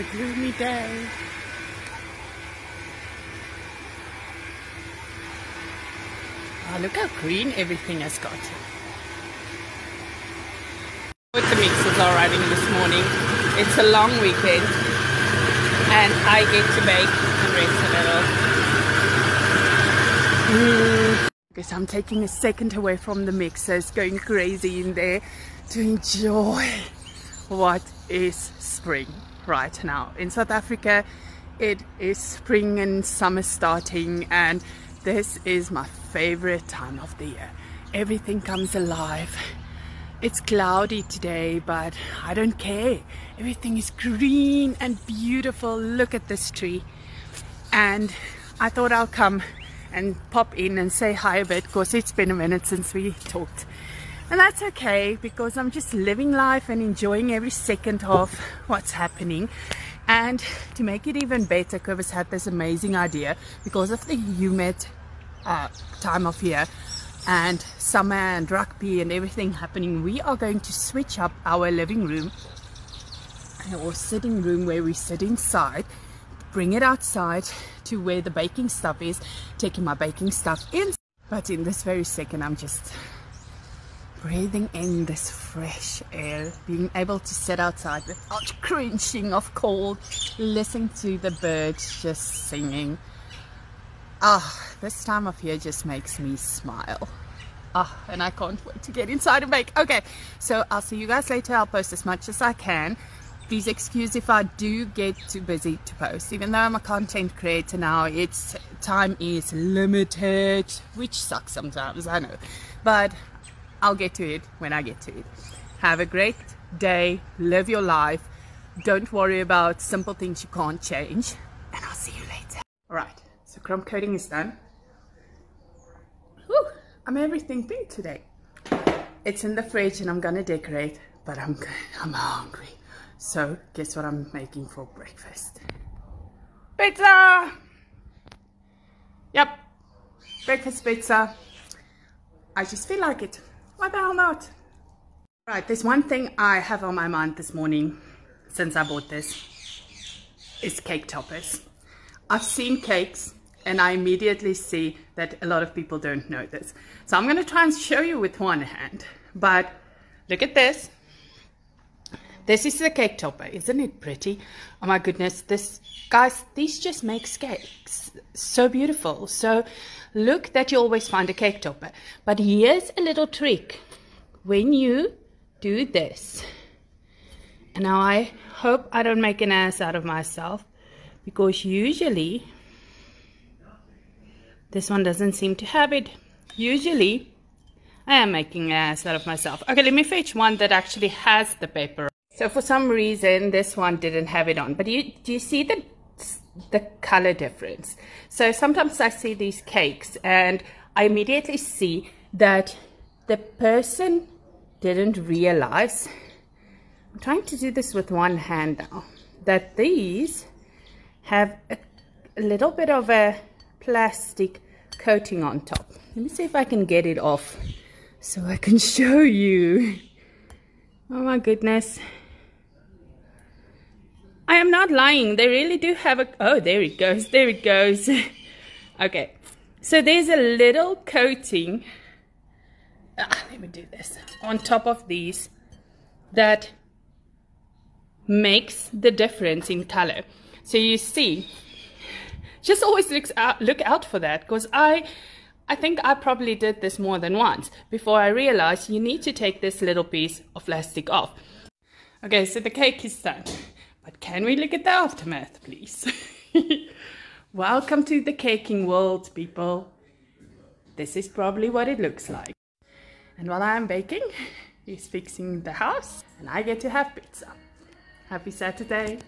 a gloomy day. Oh, look how green everything has got. With the mixers are arriving this morning. It's a long weekend and I get to bake and rest a little. Okay, so I'm taking a second away from the mixers, going crazy in there to enjoy what is spring right now. In South Africa, it is spring and summer starting, and this is my favorite time of the year. Everything comes alive. It's cloudy today, but I don't care. Everything is green and beautiful. Look at this tree. And I thought I'll come and pop in and say hi a bit, because it's been a minute since we talked. And that's okay, because I'm just living life and enjoying every second of what's happening. And to make it even better, Cobus had this amazing idea, because of the humid time of year and summer and rugby and everything happening, we are going to switch up our living room or sitting room where we sit inside, bring it outside to where the baking stuff is, taking my baking stuff in. But in this very second, I'm just breathing in this fresh air, being able to sit outside without crunching of cold, listening to the birds just singing. This time of year just makes me smile. And I can't wait to get inside and bake. Okay, so I'll see you guys later. I'll post as much as I can. Please excuse if I do get too busy to post. Even though I'm a content creator now, time is limited, which sucks sometimes, I know. But I'll get to it when I get to it. Have a great day. Live your life. Don't worry about simple things you can't change. And I'll see you later. Alright, so crumb coating is done. Whew, I'm everything pink today. It's in the fridge and I'm gonna decorate, but I'm hungry. So guess what I'm making for breakfast? Pizza! Yep, breakfast pizza. I just feel like it. Why the hell not? Right, there's one thing I have on my mind this morning since I bought this. Is cake toppers. I've seen cakes and I immediately see that a lot of people don't know this. So I'm going to try and show you with one hand. But look at this. This is the cake topper. Isn't it pretty? Oh my goodness. Guys, these just make cakes so beautiful. So look that you always find a cake topper. But here's a little trick. When you do this, and now I hope I don't make an ass out of myself, because usually this one doesn't seem to have it. Usually I am making an ass out of myself. Okay, let me fetch one that actually has the paper. So for some reason this one didn't have it on, but do you see the color difference? So sometimes I see these cakes and I immediately see that the person didn't realize, I'm trying to do this with one hand now, that these have a little bit of a plastic coating on top. Let me see if I can get it off so I can show you. Oh my goodness. I am not lying. They really do have a... Oh, there it goes. There it goes. Okay. So there's a little coating. Let me do this. On top of these that makes the difference in color. So you see, just always look out for that, because I think I probably did this more than once before I realized you need to take this little piece of plastic off. Okay, so the cake is done. But can we look at the aftermath, please? Welcome to the caking world, people. This is probably what it looks like. And while I'm baking, he's fixing the house, and I get to have pizza. Happy Saturday.